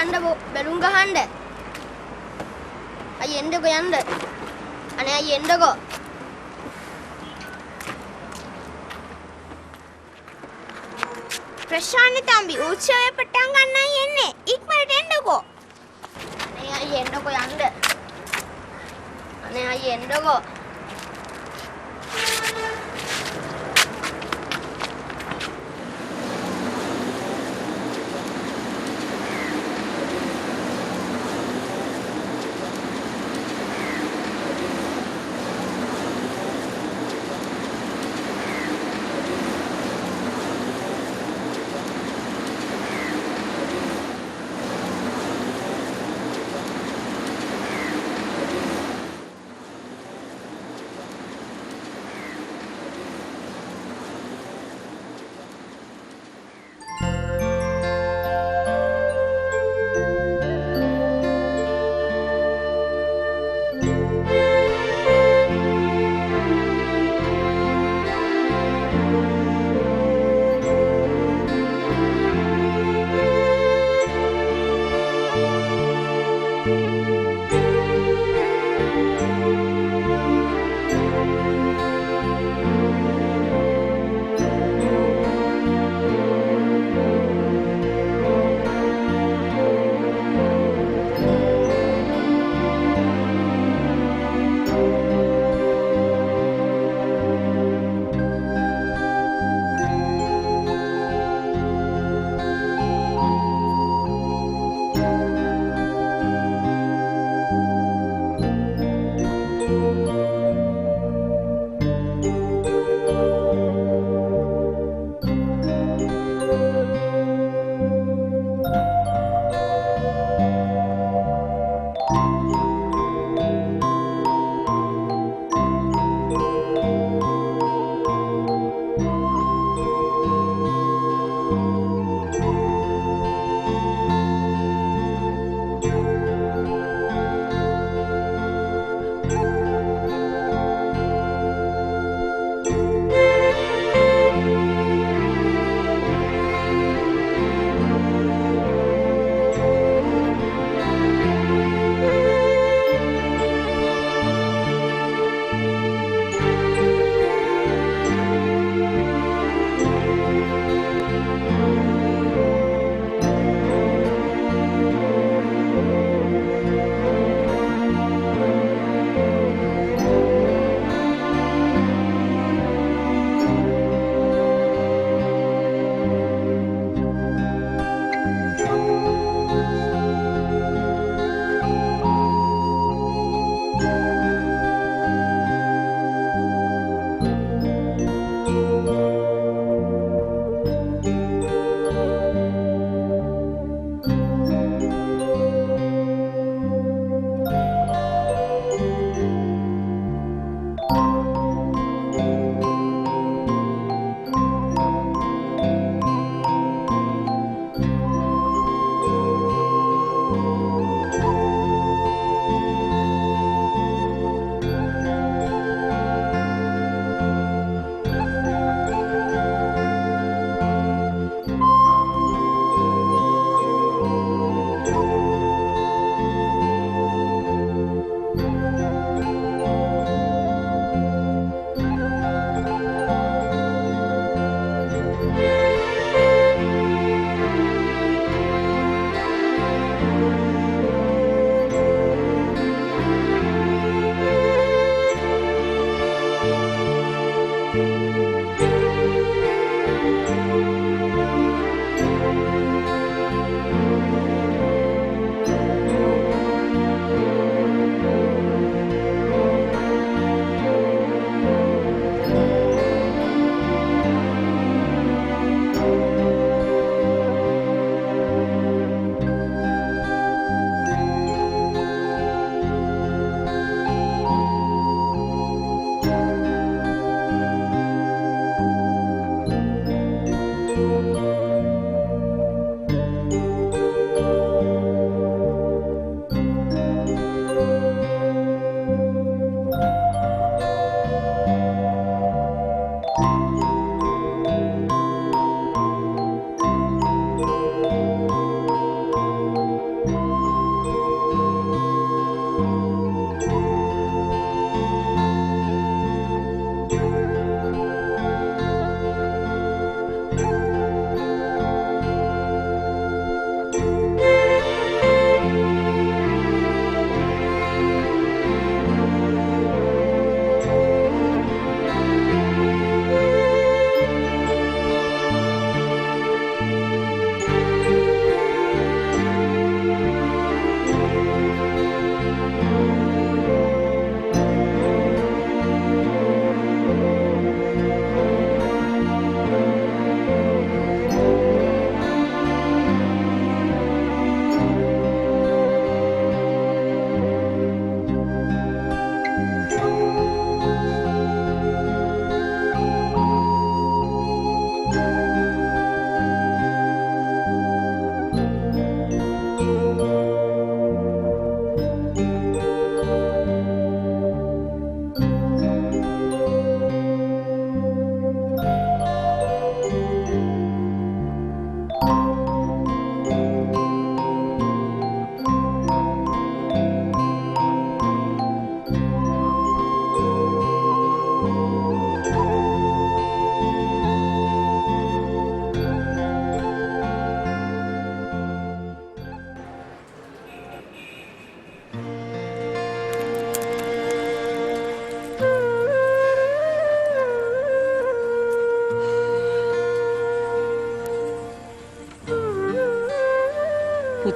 යන්න බැලුම් ගහන්න. අය එන්නකෝ යන්න. අනේ අය එන්නකෝ. ප්‍රශාන්ත තම්බි උත්සවය පටන් ගන්නයි එන්නේ. ඉක්මනට එන්නකෝ. අනේ අය එන්නකෝ යන්න. අනේ අය එන්නකෝ.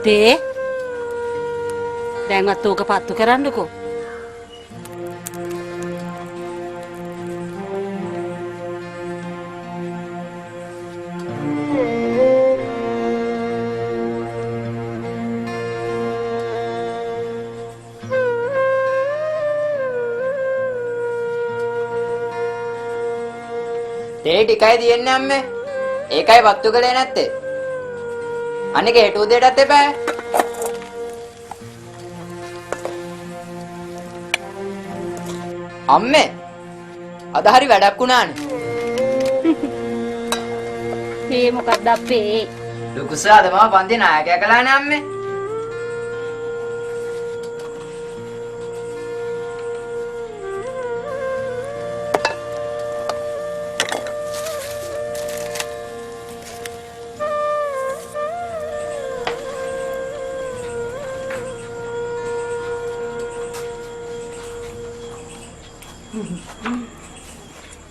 පුතේ දැන්වත් ඕක පත්තු කරන්නකෝ. තේ ටිකයි තියෙන්නේ අම්මේ. ඒකයි වත්තු කළේ නැත්තේ. අනික හෙට උදේටත් එපා. අම්මේ අද හරි වැඩක් වුණානේ. මේ මොකක්ද අපේ? ලුකුසා අද මම පන්ති නායකයා කළානේ අම්මේ.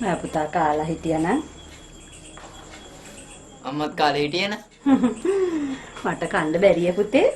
මම පුතා කාලා හිටියනම් අම්මත් කාලේ හිටියේ න ะ. මට කන්න බැරිය පුතේ.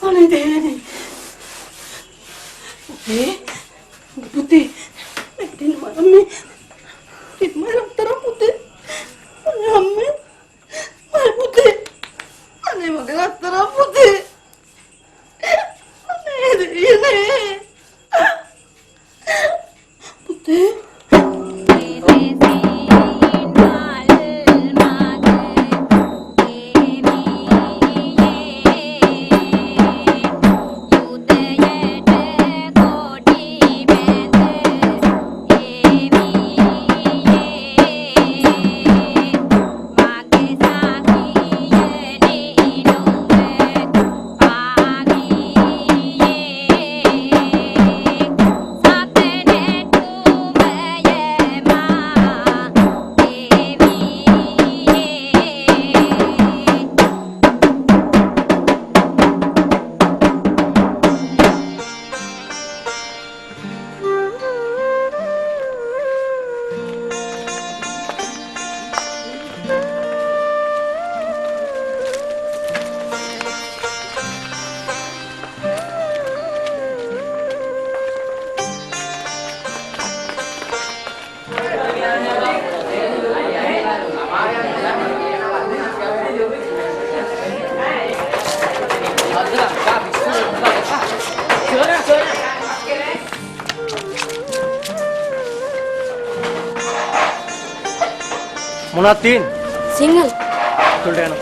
අනේ දෙන්නේ. පුතේ මෙතන මම ඉක්මනට උත්තර පුතේ. අම්මේ මම පුතේ. අනේ මගේ අත්තර පුතේ. අනේ දෙන්නේ. පුතේ මොනවද තියෙන්නේ? සිංහල තුලට යනවා.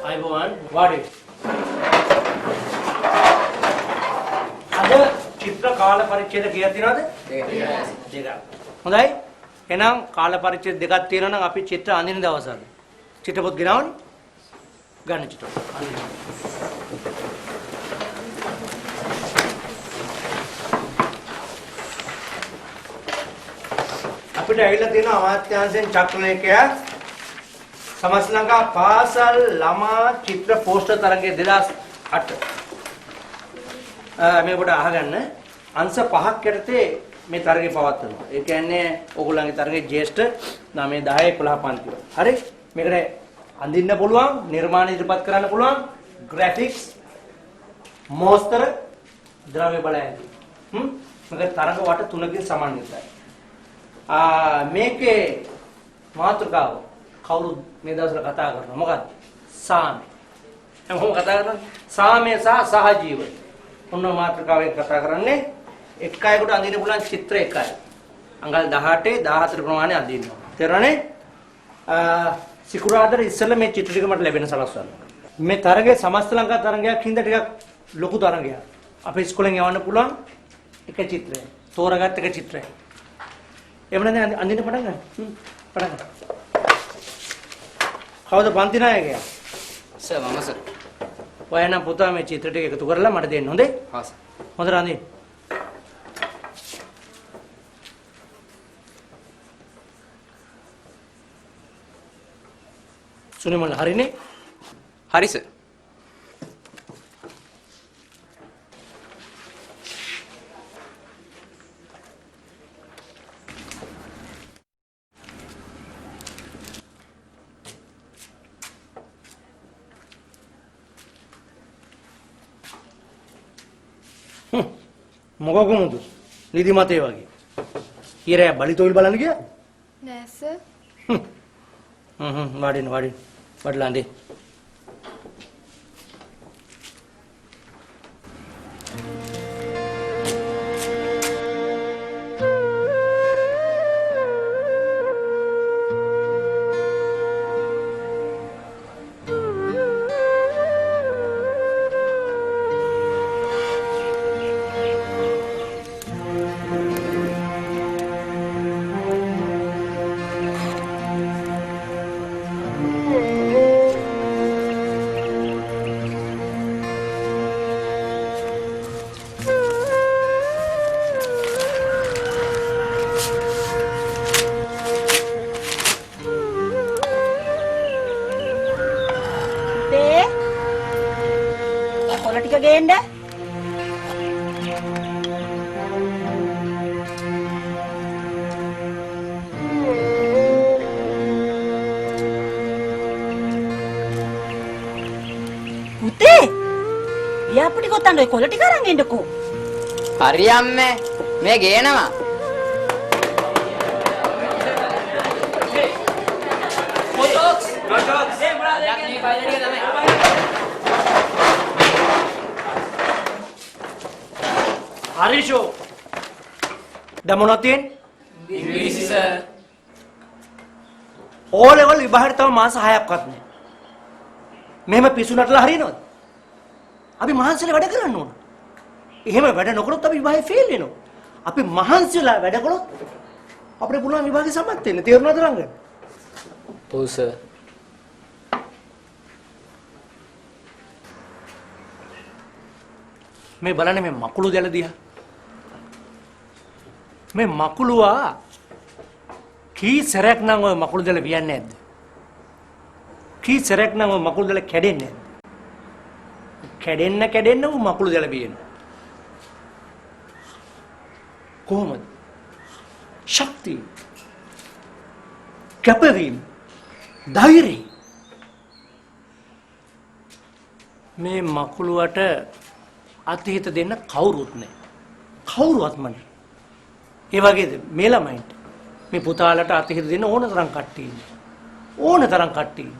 ආයිබෝවන් වාඩි. අද චිත්‍ර කාල පරිච්ඡේද කීයක් තියෙනවද? දෙකක්. හොඳයි. එහෙනම් කාල පරිච්ඡේද දෙකක් තියෙනවා නම් අපි චිත්‍ර අඳින දවසද? චිත්‍රපොත් ගෙනවන්නේ? ගන්න චිත්‍ර. අපිට ඇවිල්ලා තියෙන අමාත්‍යාංශයෙන් චක්‍රලේඛය සමස්ත ලංකා පාසල් ළමා චිත්‍ර පෝස්ටර් තරගයේ 2008 මේක පොඩ අහගන්න අංශ 5ක් යටතේ මේ තරගේ පවත්වනවා. ඒ කියන්නේ ඕගොල්ලන්ගේ තරගේ ජේෂ්ඨ 9 10 11 පන්ති. හරි? මේකට අඳින්න පුළුවන්, නිර්මාණ ඉදිරිපත් කරන්න පුළුවන්, ග්‍රැෆික්ස්, මෝස්තර, ද්‍රව්‍ය බලය. මේක තරඟ වට 3කින් සමන්විතයි. මේකේ මාතෘකාව කවුරුත් මේ දවස්වල කතා කරනවා. මොකක්ද? සාමය. හැමෝම කතා කරන්නේ සාමය සහ සහජීවය. මොන මාතෘකාවෙන් කතා කරන්නේ? එකයකට අඳින්න පුළුවන් චිත්‍ර එකයි. අඟල් 18 14 ප්‍රමාණය අඳින්නවා. තේරුණානේ? සිකුරාදා ඉස්සෙල්ලා මේ චිත්‍ර ටික මට ලැබෙන සලස්වන්න. මේ තරගයේ සමස්ත ලංකා තරගයක් හින්දා ටිකක් ලොකු තරගයක්. අපේ ඉස්කෝලෙන් යවන්න පුළුවන් එක චිත්‍රයක්. තෝරාගත් එක චිත්‍රයක්. එහෙම නැත්නම් අඳින්න පටන් ගන්න. පටන් ගන්න. කවුද පන්ති නායකයා? සර් මම සර්. ඔයනම් පුතා මේ චිත්‍ර ටික එකතු කරලා මට දෙන්න හොඳේ? හා සර්. හොඳට අඳින්න. සුනිමල් හරිනේ? හරි සර්. මොකක මුදු? නිදි මතේ වගේ. ඊරෑ බලිතෝල් බලන්න ගියා? නෑ සර්. වඩින්න වඩලා අඳේ. කොළ ටික ගේන්න. පුතේ යාපටි කොතන ඔය කොළ ටික අරන් එන්නකෝ. හරි අම්මේ. මේ ගේනවා. හරිෂෝ. දැන් මොනවද තියෙන්නේ? ඉංග්‍රීසි සර්. ඕ ලෙවල් විභාගයට තව මාස 6ක්වත් නැහැ. මෙහෙම පිසුනටලා හරියනවද? අපි මහන්සිලා වැඩ කරන්න ඕන. එහෙම වැඩ නොකරොත් අපි විභාගේ ෆේල් වෙනවා. අපි මහන්සිලා වැඩ කළොත් අපිට පුළුවන් විභාගේ සමත් වෙන්න. තේරුණාද රංගන? ඔව් සර්. මේ බලන්න මේ මකුළු දැල දිහා. මේ මකුළුවා කී සැරයක් නම් ඔය මකුළු දැල වියන්නේ නැද්ද? කී සැරයක් නම් ඔය මකුළු දැල කැඩෙන්නේ නැද්ද? කැඩෙන්න උ මකුළු දැල වියනවා. කොහොමද? ශක්තිය, කැපවීම, ධෛර්යය. මේ මකුළුවට අතහිත දෙන්න කවුරුත් නැහැ. කවුරුවත්ම නැහැ. ඒ වගේද මේ ළමයින්ට මේ පුතාලට අතහිත දෙන්න ඕන තරම් කට්ටිය ඉන්නේ. ඕන තරම් කට්ටිය.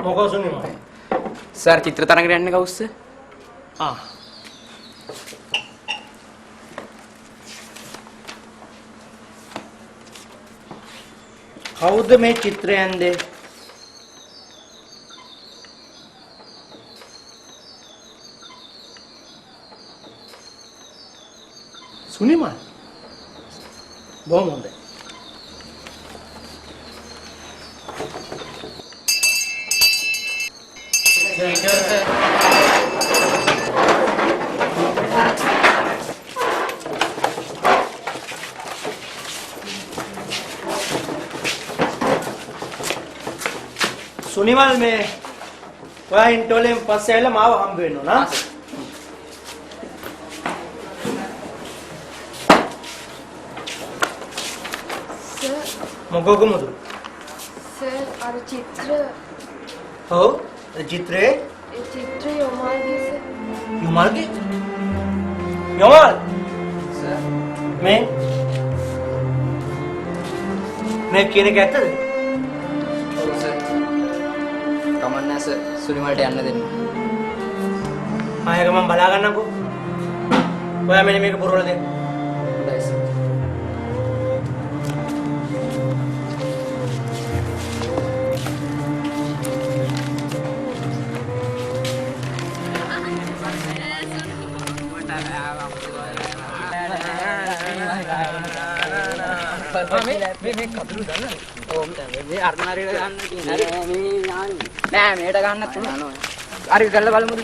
මොකද සුනිමා? සර් චිත්‍ර තරඟට යන්නේ කවුද සර්? කවුද මේ චිත්‍රය ඇන්දේ? සුනිමා. බොහොම හොඳයි. सुनिमल में ඔයා ඉන්ටෝලෙන් පස්සේ ඇවිල්ලා මාව හම්බ වෙන්න ඕන. මොකෝගමද? සර් අර චිත්‍ර ඔව් චිත්‍රේ ඒ චිත්‍රය යොමාල්ගේ සර්. යොමාල්ගේ? යොමාල් මේ කියන එක ඇත්තද? ඔව් සර්. කමන්නෑ සර්. සුනිමල්ට යන්න දෙන්න. ආයෙක මම බලා ගන්නම්කෝ. ඔයා මෙන්න මේක පුරවලා දෙන්න. හොඳයි සර්. මේ කතුරු දන්නවද? ඔව් මේ අර්ණාරියට ගන්න තියෙනවා. නෑ මේට ගන්නත් පුළුවන්. හරි ගල්ල බලමුද?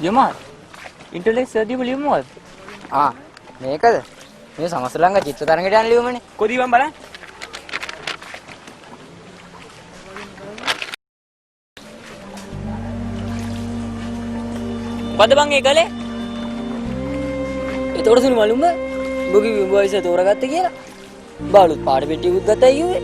යමාල් ඉන්ටර්නෙට් සර්දිය බලමුද? මේකද? මේ සමස්තලංග චිත්ත තරංගයට යන ලියුමනේ. කොදී මම බලන්න. බද බං ඒ ගලේ. ඒතකොට සුනි මලුම්බ බොගි වයස තෝරගත්තේ කියලා. බාලුත් පාට පෙට්ටියකුත් ගත්තයි කිව්වේ.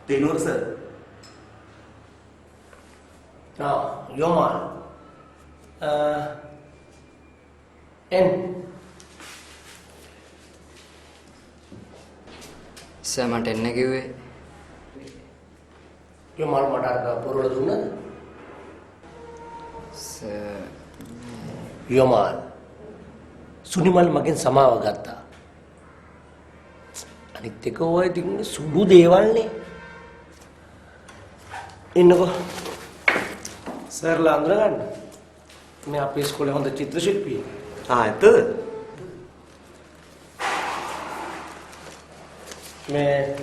Tenor sir. Yomar. N. Sir මට එන්න කිව්වේ. යොමාල් මට අර පුරවලා දුන්නද? සර් යොමාල් සුනිමල් මගෙන් සමාව ගත්තා. අනිත් එක ඔය ඉතින් සුළු දේවල්නේ. ඉන්නකෝ. සර්ලා අඳුරගන්න. මේ අපේ ඉස්කෝලේ හොඳ චිත්‍ර ශිල්පියෙක්. ඇත්තද? මේ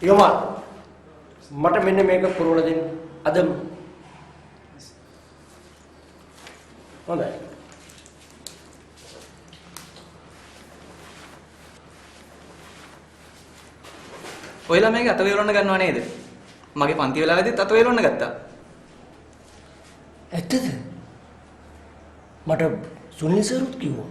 යොමාල් මට මෙන්න මේක පුරවලා දෙන්න. අදම. හොඳයි. ඔයලා මේක අත වේලොන්න ගන්නව නේද? මගේ පන්ති වෙලාවේදීත් අත වේලොන්න ගත්තා. ඇත්තද? මට සුනිල් සරුත් කිව්වා.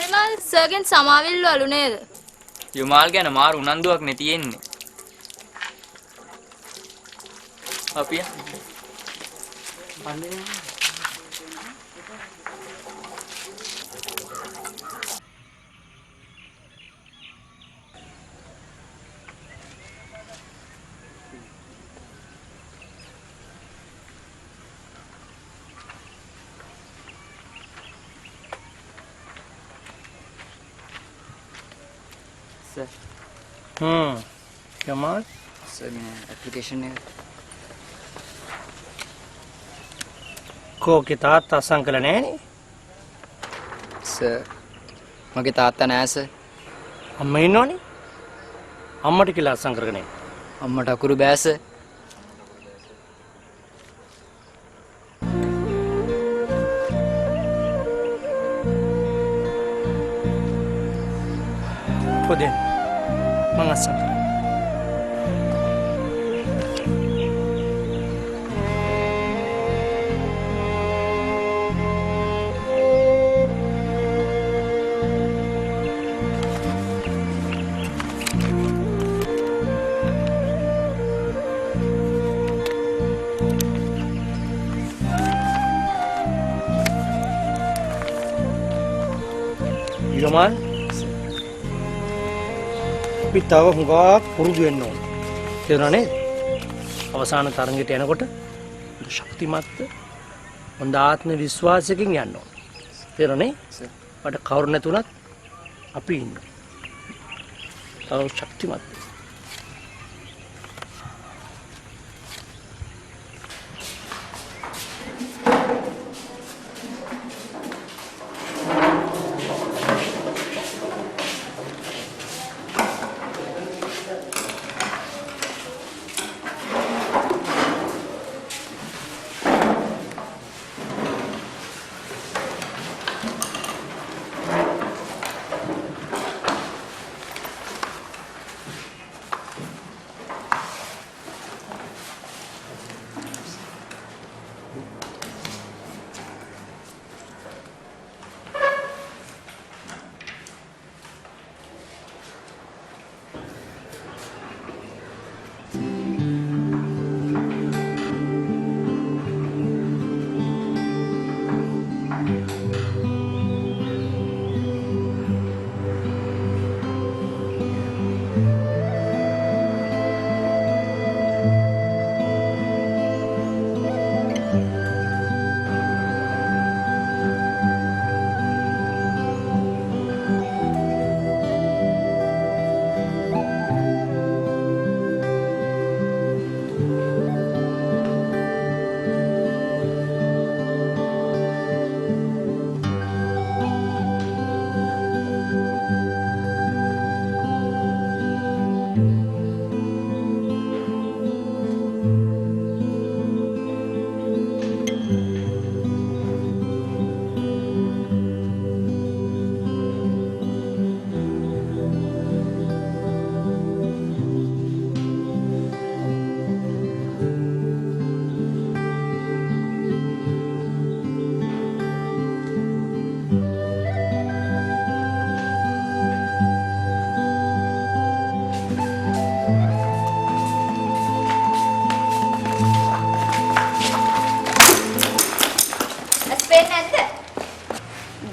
විමල් සර්ගෙන් සමාවිල්වලු නේද? යුමාල් ගැන මාරු උනන්දුවක් නේ තියෙන්නේ. අපි යමාල් සර් මේ ඇප්ලිකේෂන් එක කෝකේ තාත්තා අසං කළ නෑනේ. සර් මගේ තාත්තා නෑ සර්. අම්මා ඉන්නවනේ. අම්මට කියලා අසං කරගෙන ඉන්න. අම්මට අකුරු බෑ සර්. පොදේ මං අසං කරා. යමාල් අපි තව හුඟක් පුරුදු වෙන්න ඕන. තේරුණා නේද? අවසාන තරඟයට යනකොට ශක්තිමත් හොඳ ආත්ම විශ්වාසයකින් යන්න ඕන. තේරුණා නේ? මට කවුරු නැතුණත් අපි ඉන්නවා. තව ශක්තිමත්.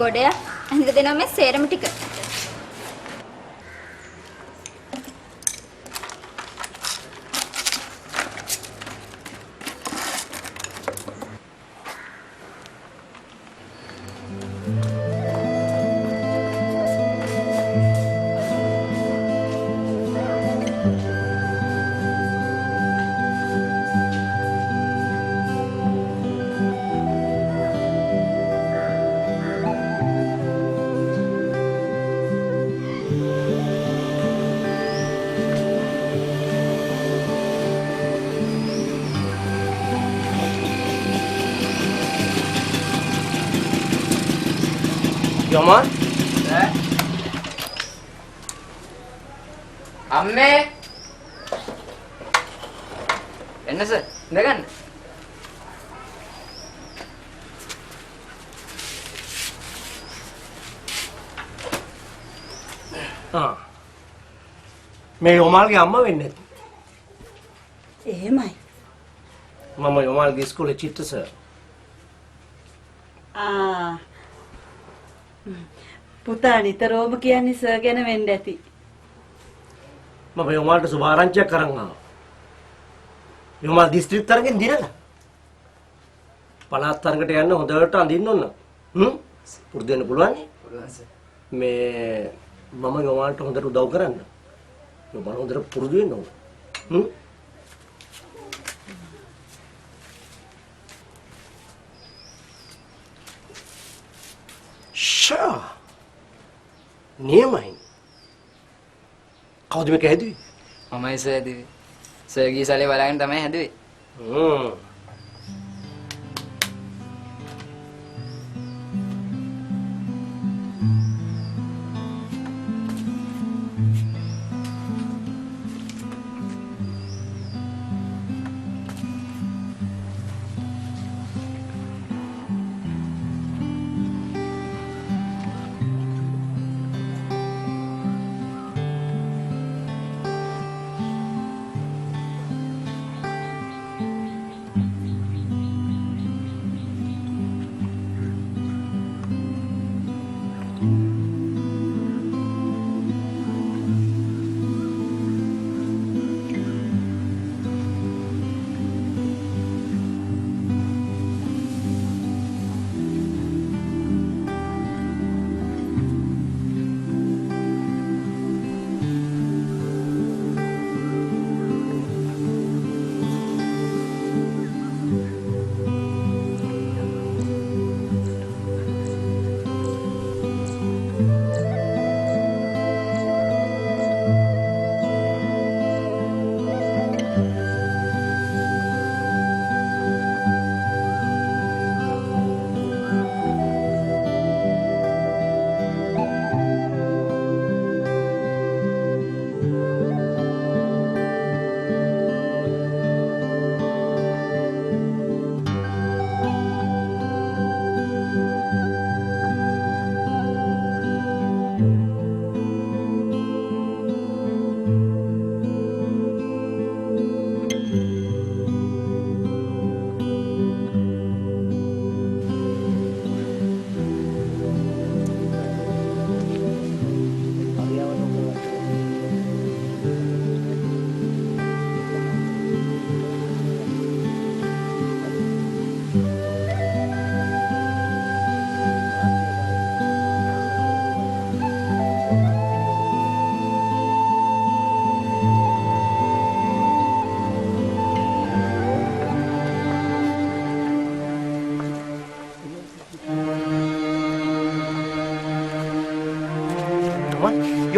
ගොඩය ඇඳ දෙනවා මේ සේරම ටික. යමාල් අම්මේ එන්න සර් ඉඳගන්න. මේ යොමාල්ගේ අම්මා වෙන්නේ නැති. එහෙමයි. මම යොමාල්ගේ ඉස්කෝලේ චිත්‍ර සර්. පුතා නිතරම කියන්නේ සර් ගැන වෙන්න ඇති. මම යොමාල්ට සුභාරංචියක් කරන් ආවා. යොමාල් දිස්ත්‍රික් තරගෙන් දිනලා. පළාත් තරගට යන්න හොඳට අඳින්න ඕන. පුරුදු වෙන්න පුළුවන් නේ? පුළුවන් සර්. මේ මම යොමාල්ට හොඳට උදව් කරන්න. යොමාල් හොඳට පුරුදු වෙන්න ඕන. ෂා නියමයි. කවුද මේක හැදුවේ? මමයි සර් හැදුවේ. සර් ගිය සැලේ බලාගෙන තමයි හැදුවේ.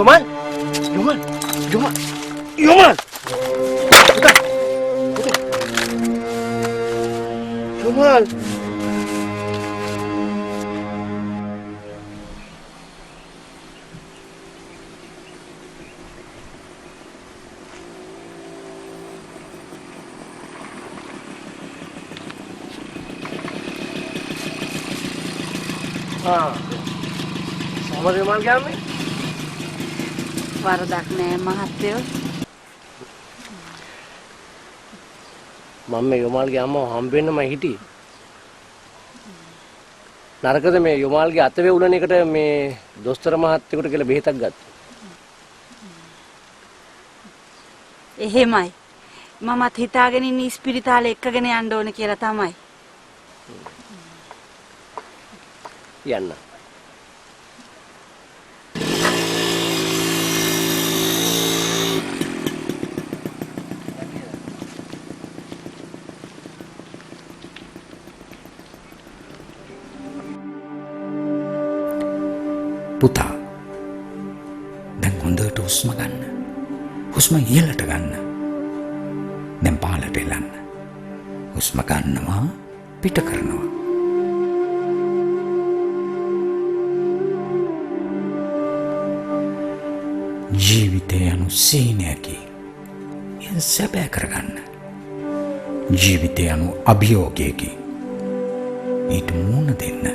Yoman! Yoman! Yoman! Yoman! Putar! Putar! Yoman! Sama Yoman kami? වරදක් නෑ මහත්තයෝ. මම මේ යොමාල්ගේ අම්මව හම්බෙන්න මම හිටියේ. නරකද මේ යොමාල්ගේ අත වේවුලන එකට මේ දොස්තර මහත්තයෙකුට කියලා බෙහෙතක් ගත්තා. එහෙමයි. මමත් හිතාගෙන ඉන්නේ ඉස්පිරිතාලේ එක්කගෙන යන්න ඕන කියලා තමයි. යන්න. පුතා දැන් හොඳට හුස්ම ගන්න. හුස්ම ඉහළට ගන්න. දැන් පහළට එලන්න. හුස්ම ගන්නවා පිට කරනවා. ජීවිතය යනු සීනයකි. එය සැබෑ කරගන්න. ජීවිතය යනු අභියෝගයකි. ඊට මුහුණ දෙන්න.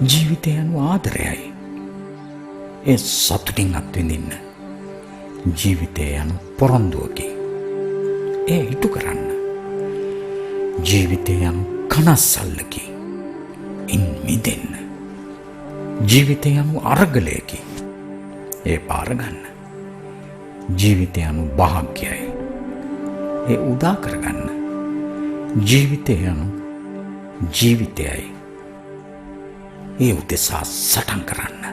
ජීවිතය යනු ආදරයයි. ඒ සතුටින් අත්විඳින්න. ජීවිතය යනු පොරොන්දුවකි. ඒ ඉටු කරන්න. ජීවිතය යනු කනස්සල්ලකි. ඉන් මිදෙන්න. ජීවිතය යනු අරගලයකි. ඒ පාරගන්න. ජීවිතය යනු භාග්‍යයි. ඒ උදා කරගන්න. ජීවිතය යනු ජීවිතයයි. ඒ උදෙසා සටන් කරන්න.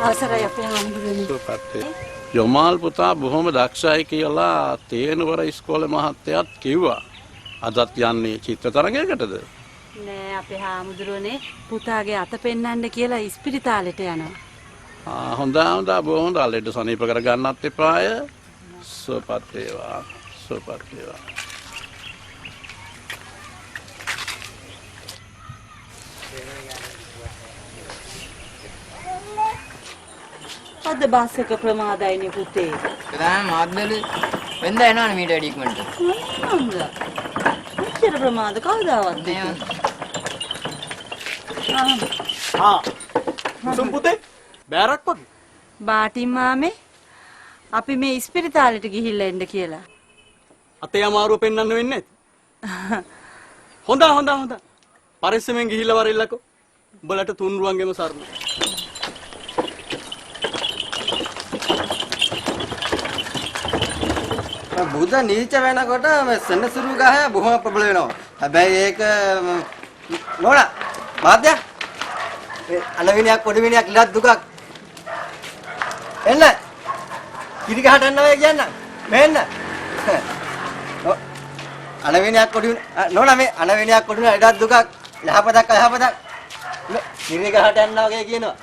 අවසරයි අපේ හාමුදුරනේ. යොමාල් පුතා බොහොම දක්ෂයි කියලා තේනවර ඉස්කෝලේ මහත්තයාත් කිව්වා. අදත් යන්නේ චිත්‍ර තරගයකටද? නෑ අපේ හාමුදුරනේ පුතාගේ අත පෙන්නන්න කියලා ඉස්පිරිතාලෙට යනවා. හොඳා බොහොම හොඳා. ලෙඩ සනීප කර ගන්නත් එපාය. සුවපත් වේවා. සුවපත් වේවා. අද බස් එක ප්‍රමාදයිනේ පුතේ. දැන් මාත් බැලුවේ. වෙන්ද එනවනේ මීට වැඩි ඉක්මනට. මෙච්චර ප්‍රමාද කවදාවත් නෑ. මුසුම් පුතේ බෑරක් වගේ. බාටින් මාමේ අපි මේ ඉස්පිරිතාලෙට ගිහිල්ලා එන්න කියලා. අතේ අමාරුව පෙන්වන්න වෙන්නේ නැති. හොඳ. පරිස්සමෙන් ගිහිල්ලා වරෙල්ලකෝ. උඹලට තුන්රුවන්ගෙම සරණ. බුද්ධ නීච වෙනකොට මේ සෙනසුරු ගහය බොහොම ප්‍රබල වෙනවා. හැබැයි ඒක නෝනා මාත්‍ය අලවිනියක් පොඩිවිනියක් ඉලක් දුකක් එන්න කිරි ගහට එන්න ඔය කියන්න මෙන්න අලවිනියක් පොඩි නෝනා මේ අලවිනියක් පොඩි ඉලක් දුකක් යහපතක් කිරි ගහට යනවා වගේ කියනවා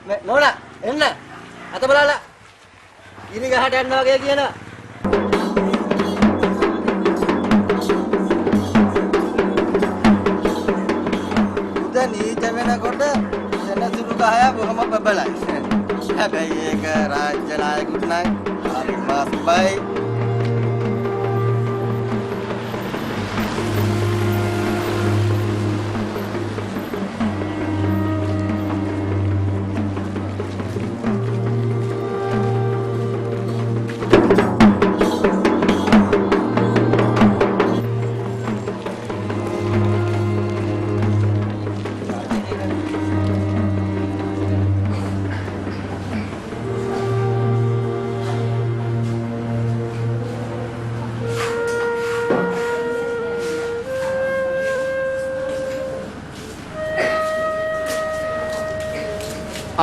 මේ නෝනා එන්න අත බලලා කිරි ගහට යනවා වගේ කියනවා උද නීච වෙනකොට සෙනසුරු ගහය බොහොම බබලයි හැබැයි ඒක රාජ්‍ය නායකුට නම් මාස්බයි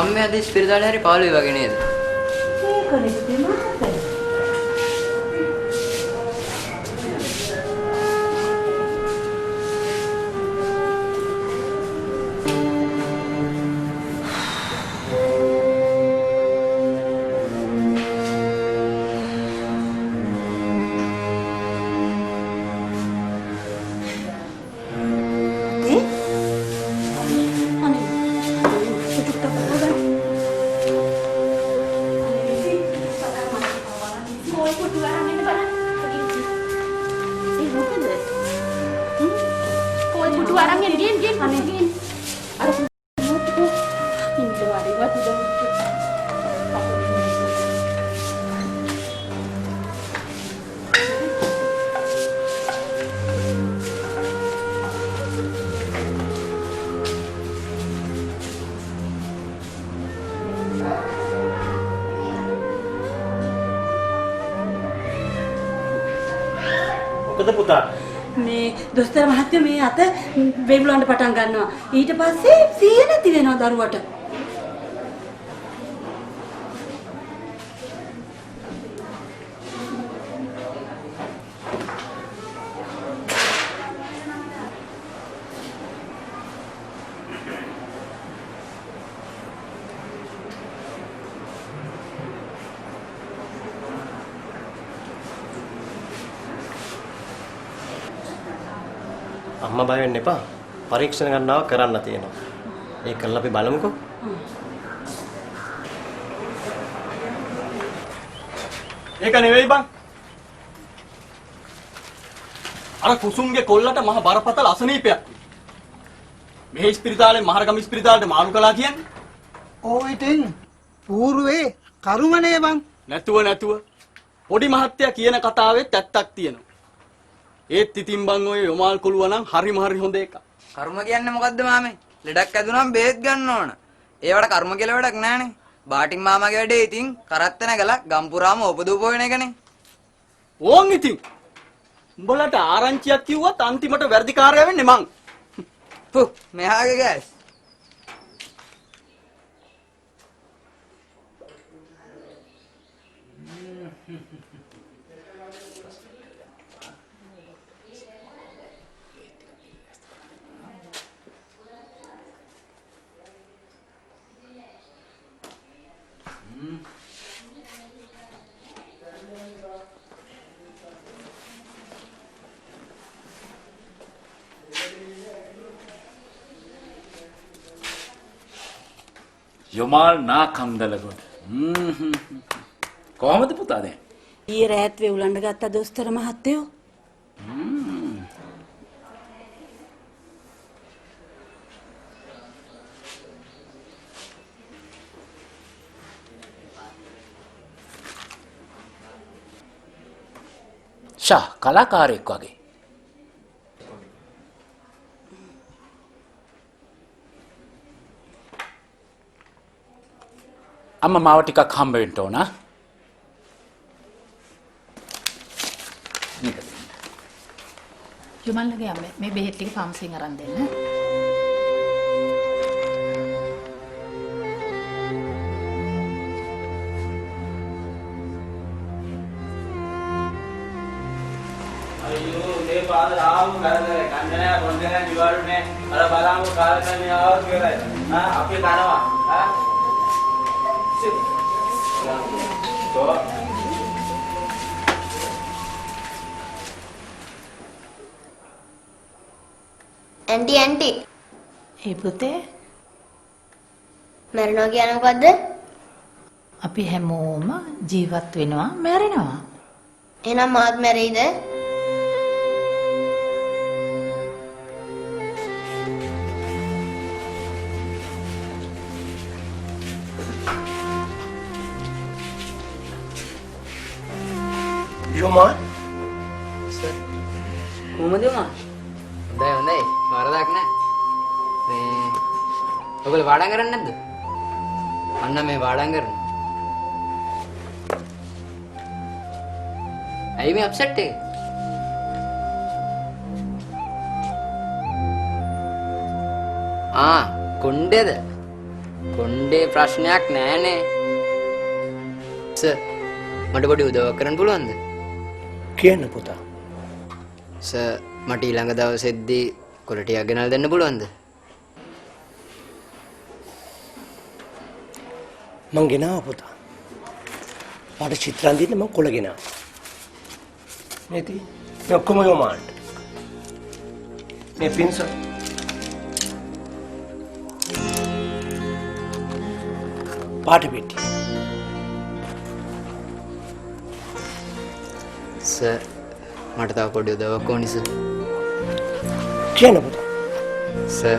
අම්මේ අද ඉස්පිරිතාලේ හරි පාළුයි වගේ නේද? මොකද පුතා? මේ දොස්තර මහත්තයා මේ අත වේගුලන්න පටන් ගන්නවා. ඊට පස්සේ සිහිය නැති වෙනවා දරුවට. අම්මා බය වෙන්න එපා. පරීක්ෂණ ගන්නවා කරන්න තියෙනවා. ඒක කළා අපි බලමුකෝ. ඒක නෙවෙයි බං. අර කුසුම්ගේ කොල්ලට මහ බරපතල අසනීපයක්. මේ ඉස්පිරිතාලේ මහරගම ඉස්පිරිතාලේට මාරු කළා කියන්නේ. ඕ ඉතින් పూర్වේ කරුමනේ බං. නැතුව පොඩි මහත්තයා කියන කතාවෙත් ඇත්තක් තියෙනවා. ඒත් ඉතින් බං ඔය යොමාල් කොළුවා නම් හරිම හොඳ එකක්. කර්ම කියන්නේ මොකද්ද මාමේ? ලෙඩක් ඇදුනම බෙහෙත් ගන්න ඕන. ඒවට කර්ම කියලා වැඩක් නැහනේ. බාටින් මාමාගේ වැඩේ ඉතින් කරත්ත නැගලා ගම්පුරාම උපදූප වෙන එකනේ. ඕන් ඉතින්. උඹලට ආරංචියක් කිව්වත් අන්තිමට වැඩිකාරය වෙන්නේ මං. පුh මෙහාගේ ගෑස්. යොමාල් නා කන්දලගොඩ. කොහමද පුතා දැන්? ඊයේ රෑත් වේගුලන්න ගත්ත දොස්තර මහත්තයෝ. ෂා කලාකාරයෙක් වගේ. අම්මා මාව ටිකක් හම්බ වෙන්න ඕන. යොමල්ලගේ අම්මේ මේ බෙහෙත් ටික ෆාමසියෙන් අරන් දෙන්න. අයියෝ මේ පාදර ආවම කරදර කන්නේ බොන්නේ දිවාරුනේ අර බලමු කාලකන්නේ ආව කියලා අපි කනවා ඇන්ටි ඒ පුතේ මරනවා කියන්නේ මොකද්ද? අපි හැමෝම ජීවත් වෙනවා මැරෙනවා. එහෙනම් මාත් මැරෙයිද? යොමාල් කොහමද යොමාල්? හොඳයි වරදක් නැහැ. මේ ඔයගොල්ලෝ වාඩම් කරන්නේ නැද්ද? අන්න මේ වාඩම් කරනවා. ඇයි මේ අප්සෙට් එක? කොණ්ඩේද? කොණ්ඩේ ප්‍රශ්නයක් නෑනේ. සර් මට පොඩි උදව්වක් කරන්න පුළුවන්ද? කියන්න පුතා. සර් මට ඊළඟ දවසෙද්දී කොළ ටිකක් ගෙනල්ලා දෙන්න පුළුවන්ද? මං ගෙනාවා පුතා. පාට චිත්‍ර අඳින්න මං කොළ ගෙනාවා. මේති මේ ඔක්කොම යොමාල්ට. මේ පින්ස පාට පෙට්ටිය. සර් මට තව පොඩි උදව්වක් ඕනි සර්. කියන්න පුතා. සර්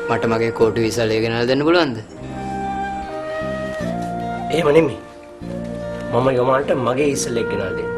මට මගේ කෝටු විසලේ ගෙනල්ලා දෙන්න පුළුවන්ද? එහෙම නෙමෙයි. මම යොමාල්ට මගේ ඉස්සලෙක් ගෙනල්ලා දෙන්න.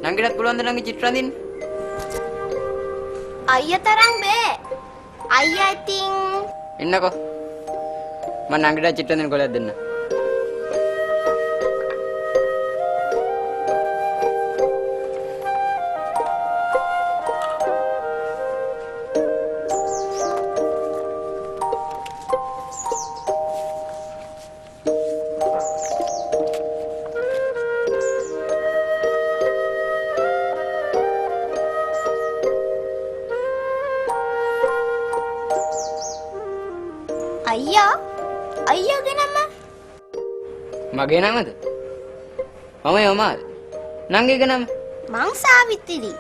නංගිටත් පුළුවන්ද නංගි චිත්‍ර අඳින්න? අයියා තරම් බෑ. අයියා ඉතින් එන්නකෝ. මම නංගිට චිත්‍ර අඳින්න කොලයක් දෙන්න. අයියාගේ නම මගේ නමද? මම යොමාල්. නංගිගේ නම? මං සාවිත්‍රි.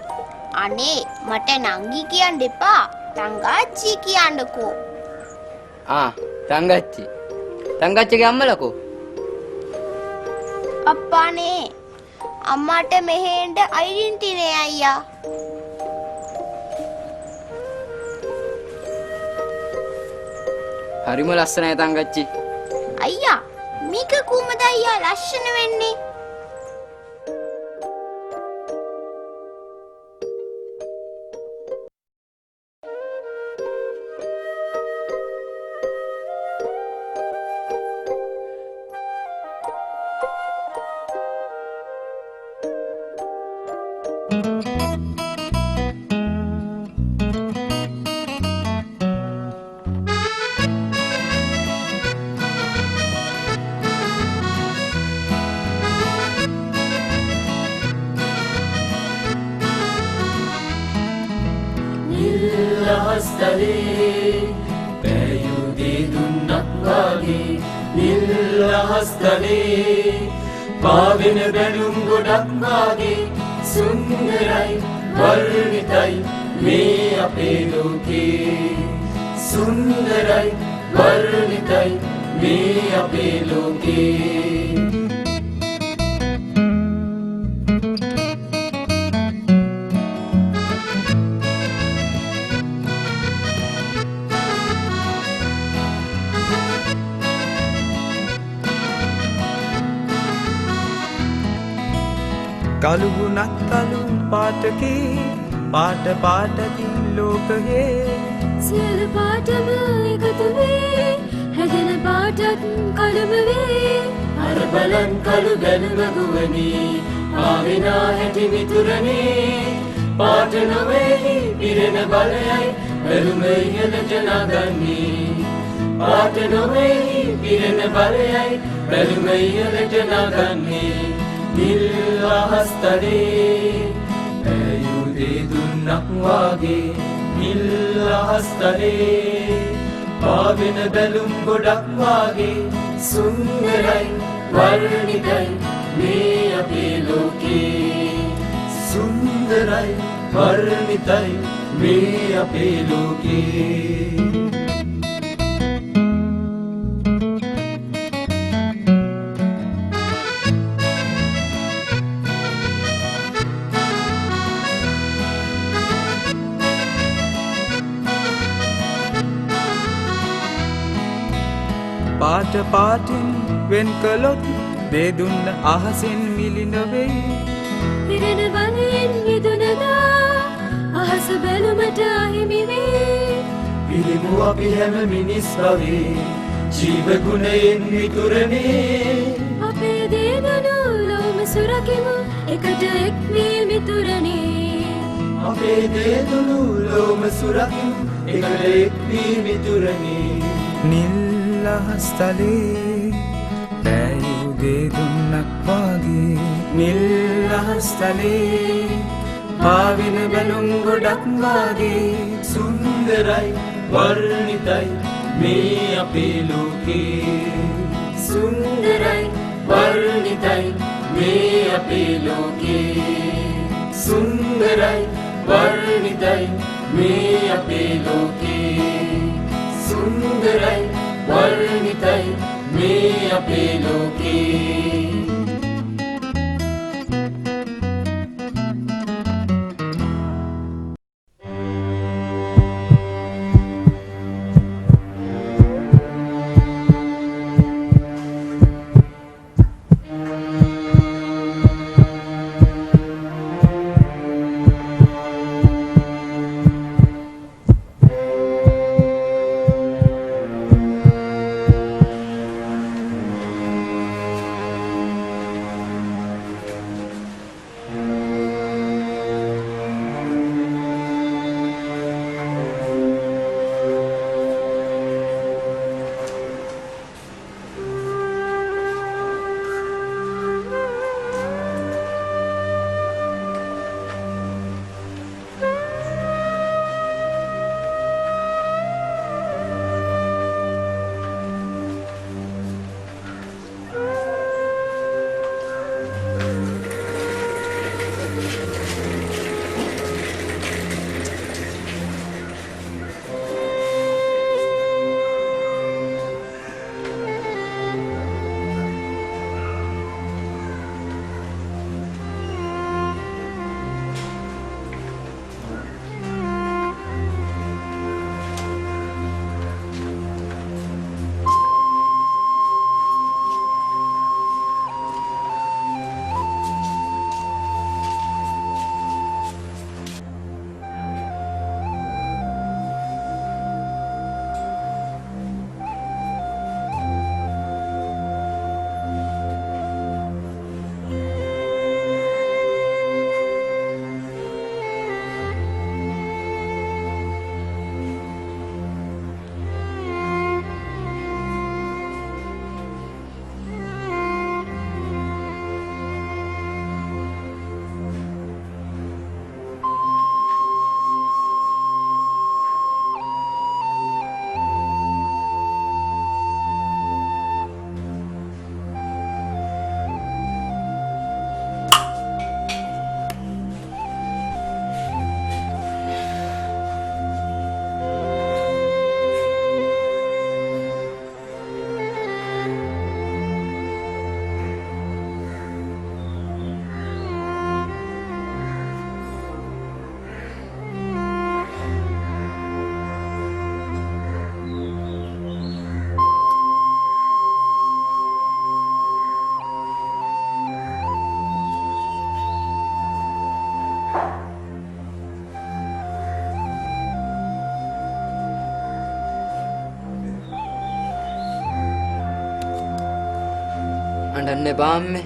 අනේ මට නංගි කියන්න එපා. තංගාච්චි කියන්නකෝ. තංගාච්චි. තංගාච්චිගේ අම්මලකෝ? අප්පානේ අම්මාට මෙහෙන්න අයිඩෙන්ටි නේ අයියා. හරිම ලස්සනයි තංගච්චි. අයියා මේක කොහමද අයියා ලස්සන වෙන්නේ? හස්තලේ පැයුදේ දුන්නක් වාගේ නිල් හස්තලේ පාවෙන බැලුම් ගොඩක් වාගේ සුන්දරයි වර්ණිතයි මේ අපේ ලෝකේ සුන්දරයි වර්ණිතයි මේ අපේ ලෝකේ කළුගුණත් අලු පාටකේ පාට පාටකින් ලෝකයේ සියලු පාටම එකතු වේ හැදෙන පාටත් කළුම වේ අර බලන් කළු බැලුම ගුවනේ පාවිනා හැටි මිතුරනේ පාට නොවේහි පිරෙන බලයයි බැලුම ඉහළට නගන්නේ පාට නොවේහි පිරෙන බලයයි බැලුම ඉහළට නගන්නේ නිල් අහස්තරේ ඇයුදේ දුන්නක් වාගේ නිල් අහස්තරේ පාවෙන බැලුම් ගොඩක් වාගේ සුන්දරයි වර්ණිතයි මේ අපේ ලෝකේ සුන්දරයි වර්ණිතයි මේ අපේ ලෝකේ පාට පාටින් වෙන් කළොත් බේදුන්න අහසෙන් මිලින වෙයි පිරෙන බලයෙන් මිදුනදා අහස බැලුමට අහිමි වේ පිළිමු අපි හැම මිනිස් බවේ ජීවගුණයෙන් මිතුරනේ අපේ දේදනු ලෝම සුරකිමු එකට එක් වී මිතුරනේ අපේ දේදුණු ලෝම සුරකිමු එකට එක් වී මිතුරනේ නිල් අහස්තලේ පැයුදේ දුන්නක් වාගේ නිල් අහස්තලේ පාවින බැලුම් ගොඩක් වාගේ සුන්දරයි වර්ණිතයි මේ අපේ ලෝකේ සුන්දරයි වර්ණිතයි මේ අපේ ලෝකේ සුන්දරයි වර්ණිතයි මේ අපේ ලෝකේ සුන්දරයි වර්ණිතයි මේ අපේ ලෝකේ අඬන්න එපා අම්මේ.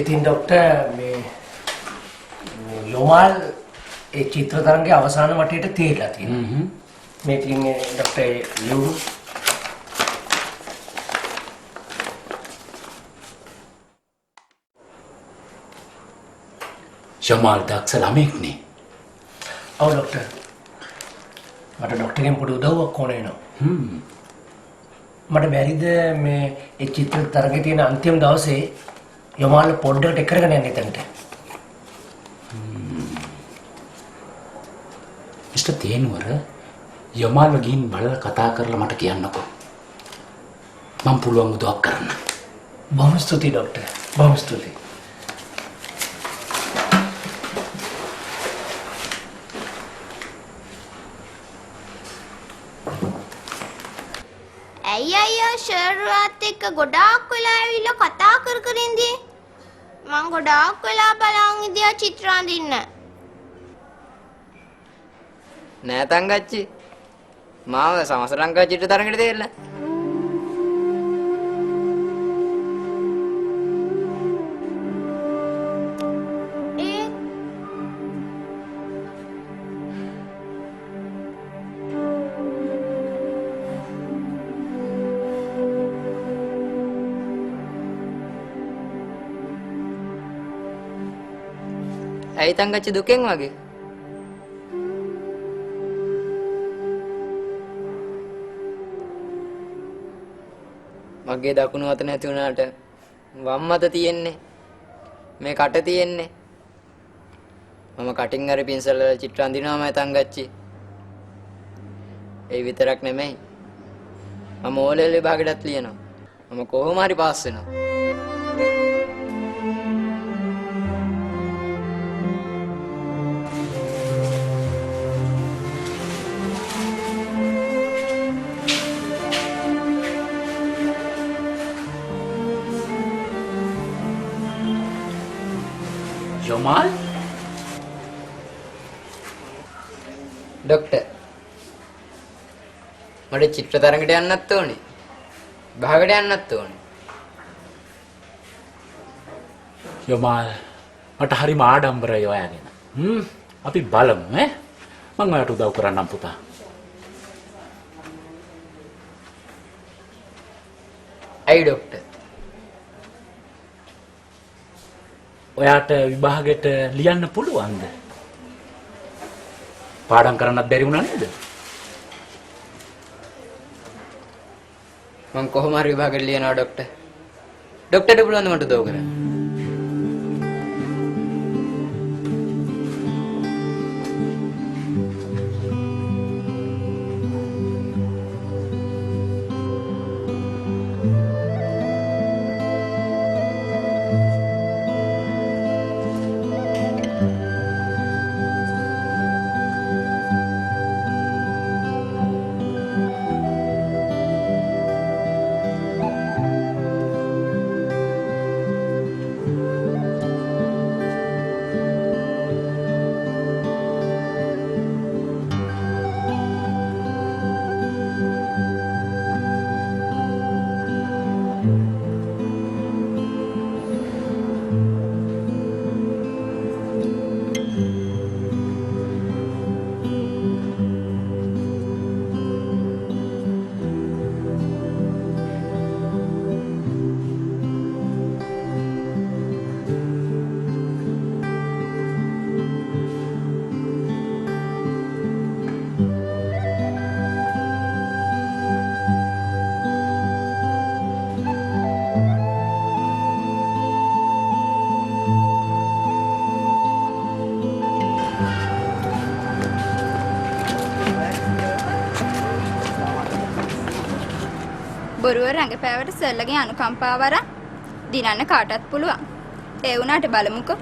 ඉතින් ડોක්ටර් මේ යොමාල් ඒ චිත්‍ර තරංගයේ අවසාන වටේට තේරලා තියෙනවා. මේකෙන් ડોක්ටර් ලියුණු යමාල් දක්ෂ ළමෙක්නේ. ඔව් ડોක්ටර්. මට ડોක්ටර්ගෙන් පොඩි උදව්වක් ඕනේ වෙනවා. මට බැරිද මේ ඒ චිත්‍ර තරංගයේ තියෙන අන්තිම දවසේ යමාල් පොඩ්ඩකට එක්කරගෙන යන්න එතනට. මිස්ටර් තේනුවර යමාල්ව ගිහින් බලලා කතා කරලා මට කියන්නකෝ. මම පුළුවන් උදව්වක් කරන්න. බොහොම ස්තුතියි ડોක්ටර්. බොහොම ස්තුතියි. ඇයි අයියා ෂර්වාත් එක්ක ගොඩාක් වෙලා ඇවිල්ලා කතා කර කර ඉඳී? මං ගොඩාක් වෙලා බලන් ඉඳියා චිත්‍ර අඳින්න. නෑ තංගච්චි. මාව සමසලංකා චිත්‍ර තරඟෙට දෙන්න. ඇයි තංගච්චි දුකෙන් වගේ? මගේ දකුණු අත නැති වුණාට වම් අත තියෙන්නේ. මේ කට තියෙන්නේ. මම කටින් හරි පින්සල් වල චිත්‍ර අඳිනවාමයි තංගච්චි. ඒ විතරක් නෙමෙයි. මම ඕලෙල් විභාගෙටත් ලියනවා. මම කොහොම හරි පාස් වෙනවා. යොමාල් ડોක්ටර් මට චිත්‍ර තරඟට යන්නත් ඕනේ. භාගයට යන්නත් ඕනේ. යොමාල් මට හරිම ආඩම්බරයි ඔයාගෙන. අපි බලමු ඈ. මම ඔයාට උදව් කරන්නම් පුතා. ඇයි ડોක්ටර්? ඔයාට විභාගෙට ලියන්න පුළුවන්ද? පාඩම් කරන්නත් බැරි වුණා නේද? මම කොහොම හරි විභාගෙට ලියනවා ડોක්ටර්. ડોක්ටර්ට පුළුවන් මට උදව් කරන්න. බොරුව රඟපෑවට සර්ලගේ අනුකම්පාව අරන් දිනන්න කාටත් පුළුවන්. ඒ වුණාට බලමුකෝ.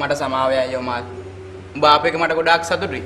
මට සමාව යයෝ මාත්. උඹ ආපේක මට ගොඩාක් සතුටුයි.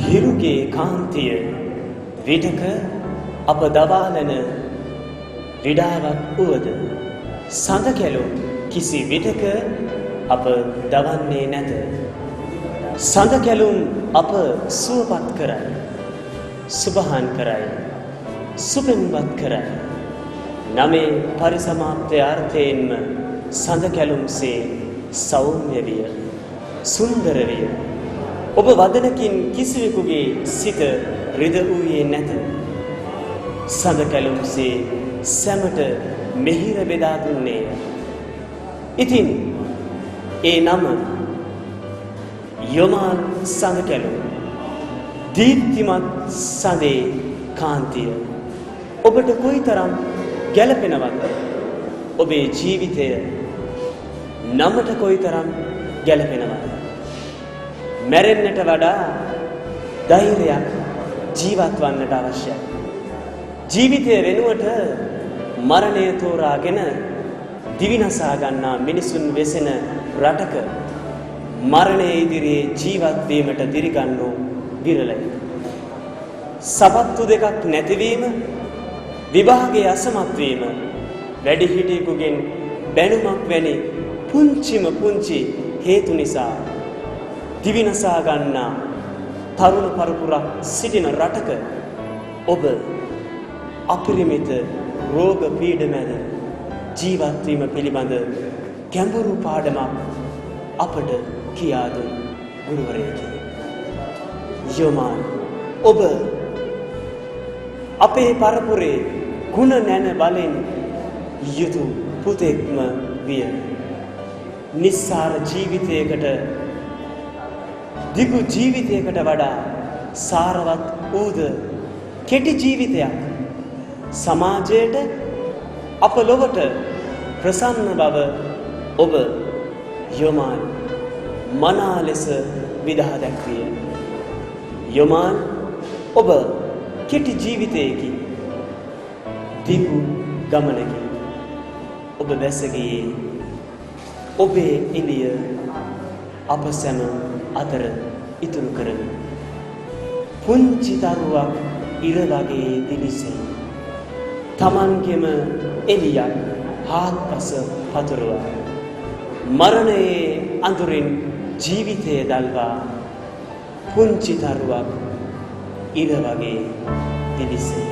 හිරුගේ කාන්තිය විටක අප දවාලන විඩාවක් වුවද සඳ කැලුම් කිසි විටක අප දවන්නේ නැත. සඳ කැලුම් අප සුවපත් කරයි, සුබහන් කරයි, සුපෙන්වත් කරයි. නමේ පරිසමාප්තය අර්ථයෙන්ම සඳ කැලුම්සේ සෞම්‍ය විය, සුන්දර විය. ඔබ වදනකින් කිසිවෙකුගේ සිත රිද වූයේ නැත. සඳ කැලුම්සේ සැමට මෙහිර බෙදා දුන්නේය. ඉතින් ඒ නම යොමාන් සඳ කැලුම්, දීප්තිමත් සඳේ කාන්තිය ඔබට කොයිතරම් ගැළපෙනවද? ඔබේ ජීවිතය නමට කොයිතරම් ගැළපෙනවද? මැරෙන්නට වඩා ධෛර්යයක් ජීවත් වන්නට අවශ්‍යයි. ජීවිතය වෙනුවට මරණය තෝරාගෙන දිවිනසා ගන්නා මිනිසුන් වෙසෙන රටක මරණය ඉදිරියේ ජීවත් වීමට දිරිගන්නෝ විරලයි. සපත්තු දෙකක් නැතිවීම, විභාගයේ අසමත් වීම, වැඩිහිටියෙකුගෙන් බැනුමක් වැනි පුංචිම පුංචි හේතු නිසා දිවිනසා ගන්නා තරුණ පරපුරක් සිටින රටක ඔබ අපරිමිත රෝග පීඩ මැද ජීවත් වීම පිළිබඳ ගැඹුරු පාඩමක් අපට කියා දුන් ගුරුවරයෙකි. යොමාන් ඔබ අපේ පරපුරේ ගුණ නැන බලෙන් යුතු පුතෙක්ම විය. නිස්සාර ජීවිතයකට, දිගු ජීවිතයකට වඩා සාරවත් වූද කෙටි ජීවිතයක් සමාජයට, අප ලොවට ප්‍රසන්න බව ඔබ යොමාන් මනා ලෙස විදහා දැක්විය. යොමාන් ඔබ කෙටි ජීවිතයකි, දිගු ගමනකි ඔබ බැසගියේ. ඔබේ එළිය අප සැම අතර ඉතුරු කරන පුංචි දරුවක් ඉර වගේ දිලිසෙයි. තමන්ගෙම එළියක් හාත්පස පතුරුවා මරණයේ අඳුරින් ජීවිතය දල්වා පුංචි දරුවක් ඉර වගේ දිලිසෙයි.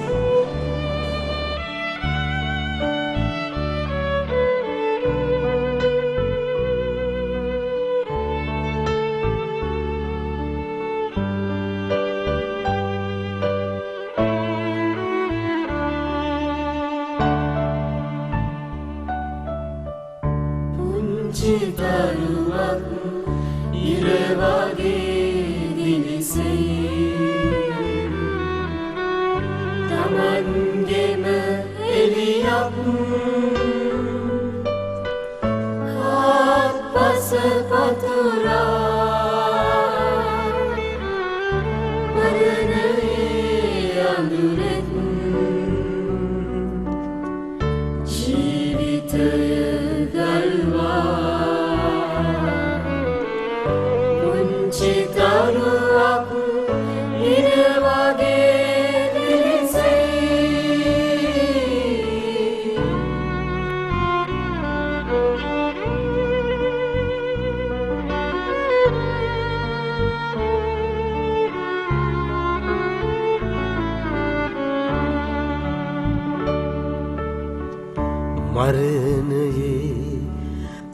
මරණයේ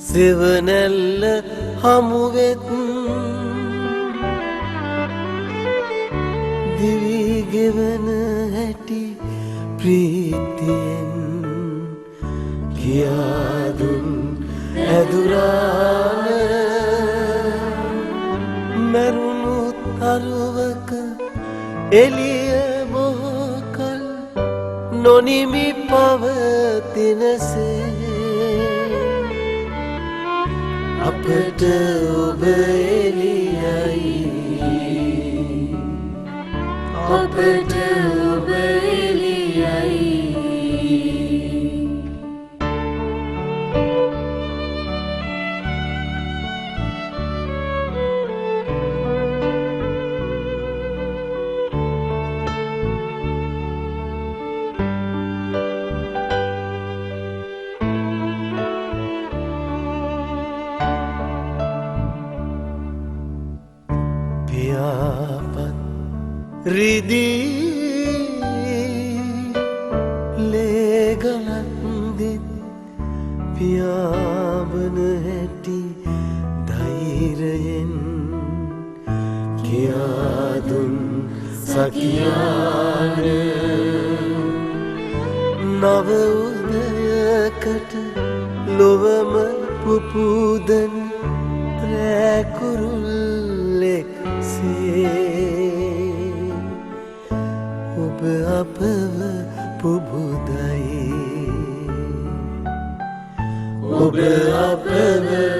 සෙවනැල්ල හමුවෙත් දිවිගෙවන හැටි ප්‍රීතියෙන් කියාදුන් ඇදුරාන මැරුණු තරුවක එළිය බොහෝකල් නොනිමි පවතිනසේ අපට ඔබ එළියයි, අපට ඔබ එළියයි. රිදී ලේගලත්දිත් පියාඹන හැටි ධෛර්යයෙන් කියාදුන් සකියාන නව උදයකට ලොවම පුපුදන රැකුරුල්ලෙක් සේ ඔබ අපව පුබුදයි ඔබ අපව